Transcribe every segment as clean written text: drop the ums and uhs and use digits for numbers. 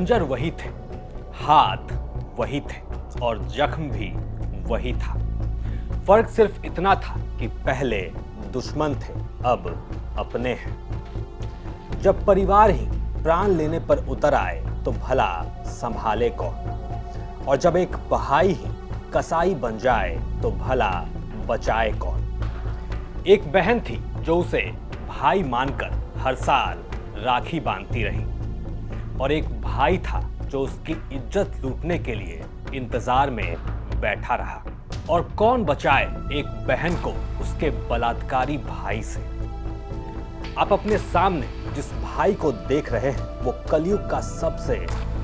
खंजर वही थे, हाथ वही थे और जख्म भी वही था। फर्क सिर्फ इतना था कि पहले दुश्मन थे, अब अपने हैं। जब परिवार ही प्राण लेने पर उतर आए तो भला संभाले कौन, और जब एक भाई ही कसाई बन जाए तो भला बचाए कौन। एक बहन थी जो उसे भाई मानकर हर साल राखी बांधती रही, और एक भाई था जो उसकी इज्जत लूटने के लिए इंतजार में बैठा रहा। और कौन बचाए एक बहन को उसके बलात्कारी भाई से। आप अपने सामने जिस भाई को देख रहे हैं वो कलयुग का सबसे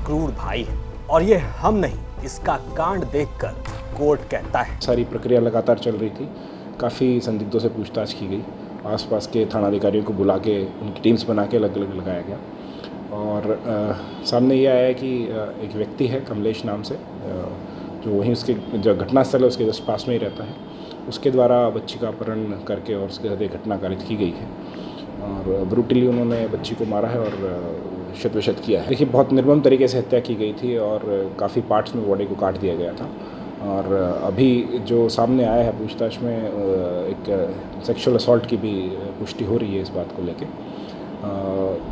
क्रूर भाई है, और ये हम नहीं, इसका कांड देखकर कोर्ट कहता है। सारी प्रक्रिया लगातार चल रही थी, काफ़ी संदिग्धों से पूछताछ की गई, आसपास के थानाधिकारियों को बुला के उनकी टीम्स बना के अलग अलग लगाया गया, और सामने ये आया कि एक व्यक्ति है कमलेश नाम से, जो वहीं उसके जो घटनास्थल है उसके जस्ट पास में ही रहता है, उसके द्वारा बच्ची का अपहरण करके और उसके साथ एक घटना कारित की गई है, और ब्रूटली उन्होंने बच्ची को मारा है और शत किया है। देखिए, बहुत निर्मम तरीके से हत्या की गई थी और काफ़ी पार्ट्स में बॉडी को काट दिया गया था। और अभी जो सामने आया है पूछताछ में एक सेक्सुअल असॉल्ट की भी पुष्टि हो रही है इस बात को लेके।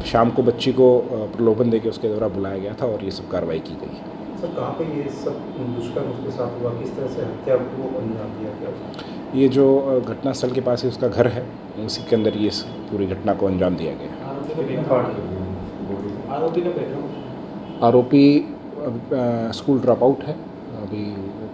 शाम को बच्ची को प्रलोभन देके उसके द्वारा बुलाया गया था और ये सब कार्रवाई की गई। सर, कहाँ पे ये सब दुष्कर्म उसके साथ हुआ, किस तरह से हत्या को अंजाम दिया गया? ये जो घटनास्थल के पास ही उसका घर है, उसी के अंदर ये पूरी घटना को अंजाम दिया गया। आरोपी स्कूल ड्रॉप आउट है, अभी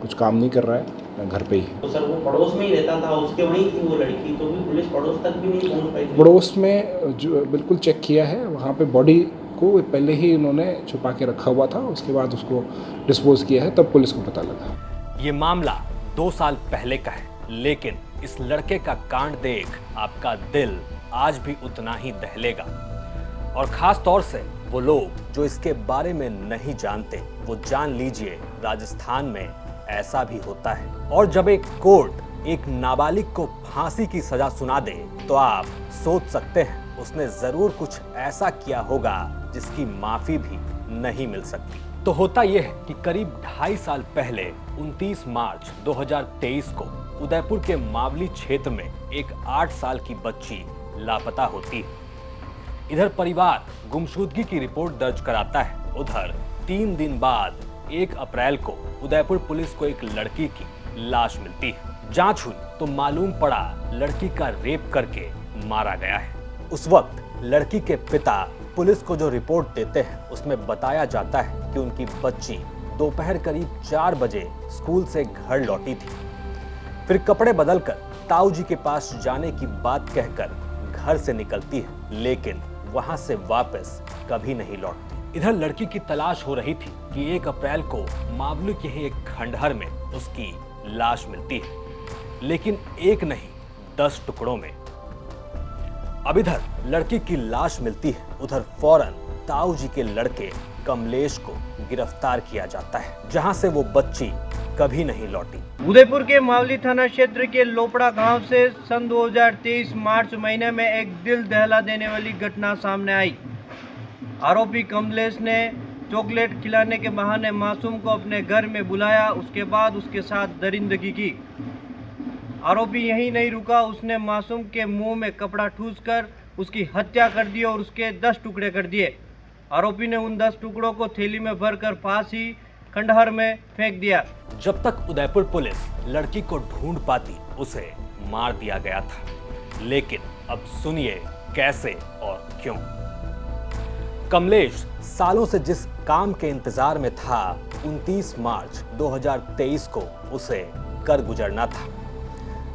कुछ काम नहीं कर रहा है, घर पे ही है। तो सर वो पड़ोस में ही रहता था, उसके वहीं थी वो लड़की, तो भी पुलिस पड़ोस तक भी नहीं पहुंच पाई थी? पड़ोस में जो बिल्कुल चेक किया है, वहाँ पे बॉडी को पहले ही उन्होंने छुपा के रखा हुआ था, उसके बाद उसको डिस्पोज किया है, तब पुलिस को पता लगा। ये मामला 2 साल पहले का है, लेकिन इस लड़के का कांड देख आपका दिल आज भी उतना ही दहलेगा। और खास तौर से वो लोग जो इसके बारे में नहीं जानते, वो जान लीजिए राजस्थान में ऐसा भी होता है। और जब एक कोर्ट एक नाबालिग को फांसी की सजा सुना दे तो आप सोच सकते हैं उसने जरूर कुछ ऐसा किया होगा जिसकी माफी भी नहीं मिल सकती। तो होता यह है कि करीब 2.5 साल पहले 29 मार्च 2023 को उदयपुर के मावली क्षेत्र में एक 8 साल की बच्ची लापता होती है। इधर परिवार गुमशुदगी की रिपोर्ट दर्ज कराता है, उधर 3 दिन बाद 1 अप्रैल को उदयपुर पुलिस को एक लड़की की लाश मिलती है। जांच हुई तो मालूम पड़ा लड़की का रेप करके मारा गया है। उस वक्त लड़की के पिता पुलिस को जो रिपोर्ट देते हैं उसमें बताया जाता है कि उनकी बच्ची दोपहर करीब 4 बजे स्कूल से घर लौटी थी, फिर कपड़े बदलकर ताऊ जी के पास जाने की बात कहकर घर से निकलती है, लेकिन वहां से वापस कभी नहीं लौटती। इधर लड़की की तलाश हो रही थी कि 1 अप्रैल को मावली के ही एक खंडहर में उसकी लाश मिलती है, लेकिन एक नहीं 10 टुकड़ों में। अब इधर लड़की की लाश मिलती है, उधर फौरन ताऊ जी के लड़के कमलेश को गिरफ्तार किया जाता है, जहां से वो बच्ची कभी नहीं लौटी। उदयपुर के मावली थाना क्षेत्र के लोपड़ा गांव से सन 2023 मार्च महीने में एक दिल दहला देने वाली घटना सामने आई। आरोपी कमलेश ने चॉकलेट खिलाने के बहाने मासूम को अपने घर में बुलाया, उसके बाद उसके साथ दरिंदगी की। आरोपी यहीं नहीं रुका, उसने मासूम के मुंह में कपड़ा ठूसकर उसकी हत्या कर दी और उसके 10 टुकड़े कर दिए। आरोपी ने उन 10 टुकड़ों को थैली में भरकर पास ही खंडहर में फेंक दिया। जब तक उदयपुर पुलिस लड़की को ढूंढ पाती उसे मार दिया गया था, लेकिन अब सुनिए कैसे और क्यों। कमलेश सालों से जिस काम के इंतजार में था, 29 मार्च 2023 को उसे कर गुजरना था।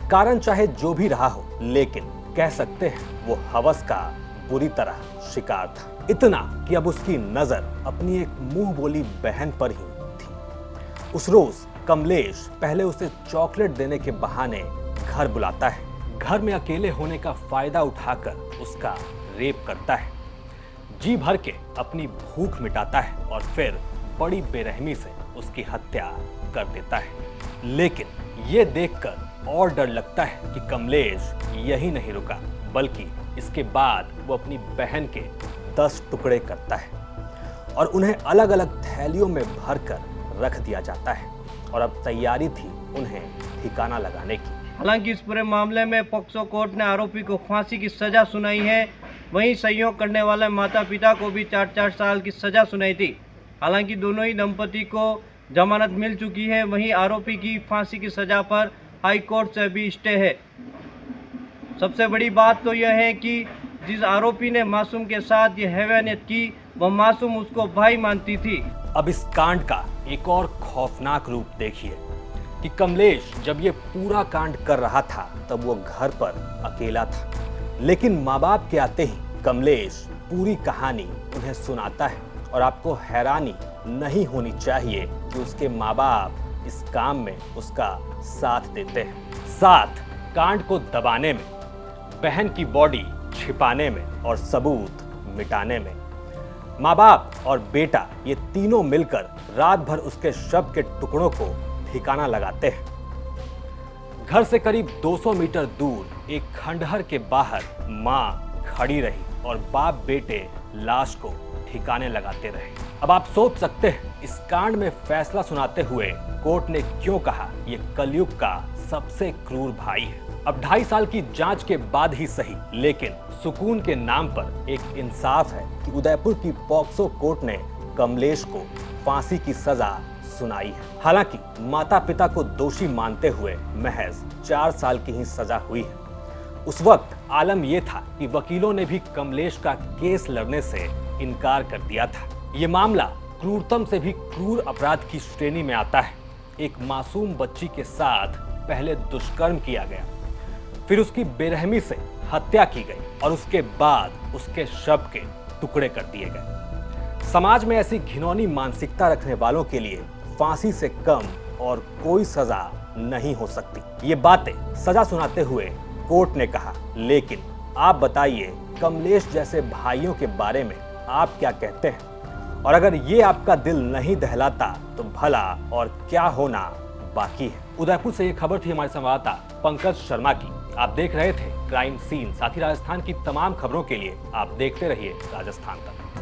कारण चाहे जो भी रहा हो, लेकिन कह सकते हैं वो हवस का बुरी तरह शिकार था। इतना कि अब उसकी नजर अपनी एक मुंह बोली बहन पर ही थी। उस रोज कमलेश पहले उसे चॉकलेट देने के बहाने घर बुलाता है। घर में अकेले होने का फायदा उठाकर उसका रेप करता है, जी भर के अपनी भूख मिटाता है और फिर बड़ी बेरहमी से उसकी हत्या कर देता है। लेकिन ये देखकर और डर लगता है कि कमलेश यही नहीं रुका, बल्कि इसके बाद वो अपनी बहन के 10 टुकड़े करता है और उन्हें अलग अलग थैलियों में भरकर रख दिया जाता है और अब तैयारी थी उन्हें ठिकाना लगाने की। हालांकि इस पूरे मामले में पॉक्सो कोर्ट ने आरोपी को फांसी की सजा सुनाई है। वहीं संयोग करने वाले माता पिता को भी 4-4 साल की सजा सुनाई थी। हालांकि दोनों ही दंपति को जमानत मिल चुकी है। वहीं आरोपी की फांसी की सजा पर हाई कोर्ट से भी स्टे है। सबसे बड़ी बात तो यह है कि जिस आरोपी ने मासूम के साथ ये हैवानियत की, वह मासूम उसको भाई मानती थी। अब इस कांड का एक और खौफनाक रूप देखिए कि कमलेश जब ये पूरा कांड कर रहा था तब वो घर पर अकेला था, लेकिन माँ बाप के आते ही कमलेश पूरी कहानी उन्हें सुनाता है और आपको हैरानी नहीं होनी चाहिए कि उसके माँ बाप इस काम में उसका साथ देते हैं। साथ कांड को दबाने में, बहन की बॉडी छिपाने में और सबूत मिटाने में। माँ बाप और बेटा ये तीनों मिलकर रात भर उसके शव के टुकड़ों को ठिकाना लगाते हैं। घर से करीब 200 मीटर दूर एक खंडहर के बाहर मां खड़ी रही और बाप बेटे लाश को ठिकाने लगाते रहे। अब आप सोच सकते हैं इस कांड में फैसला सुनाते हुए कोर्ट ने क्यों कहा ये कलयुग का सबसे क्रूर भाई है। अब 2.5 साल की जांच के बाद ही सही, लेकिन सुकून के नाम पर एक इंसाफ है कि उदयपुर की पॉक्सो कोर्ट ने कमलेश को फांसी की सजा सुनाई है। हालांकि माता पिता को दोषी मानते हुए महज 4 साल की ही सजा हुई है। उस वक्त आलम यह था कि वकीलों ने भी कमलेश का केस लड़ने से इनकार कर दिया था। ये मामला क्रूरतम से भी क्रूर अपराध की श्रेणी में आता है। एक मासूम बच्ची के साथ पहले दुष्कर्म किया गया, फिर उसकी बेरहमी से हत्या की गई और उसके बाद उसके शव के टुकड़े कर दिए गए। समाज में ऐसी घिनौनी मानसिकता रखने वालों के लिए फांसी से कम और कोई सजा नहीं हो सकती। ये बातें सजा सुनाते हुए कोर्ट ने कहा। लेकिन आप बताइए कमलेश जैसे भाइयों के बारे में आप क्या कहते हैं? और अगर ये आपका दिल नहीं दहलाता तो भला और क्या होना बाकी है। उदयपुर से ये खबर थी हमारे संवाददाता पंकज शर्मा की। आप देख रहे थे क्राइम सीन। साथ ही राजस्थान की तमाम खबरों के लिए आप देखते रहिए राजस्थान तक।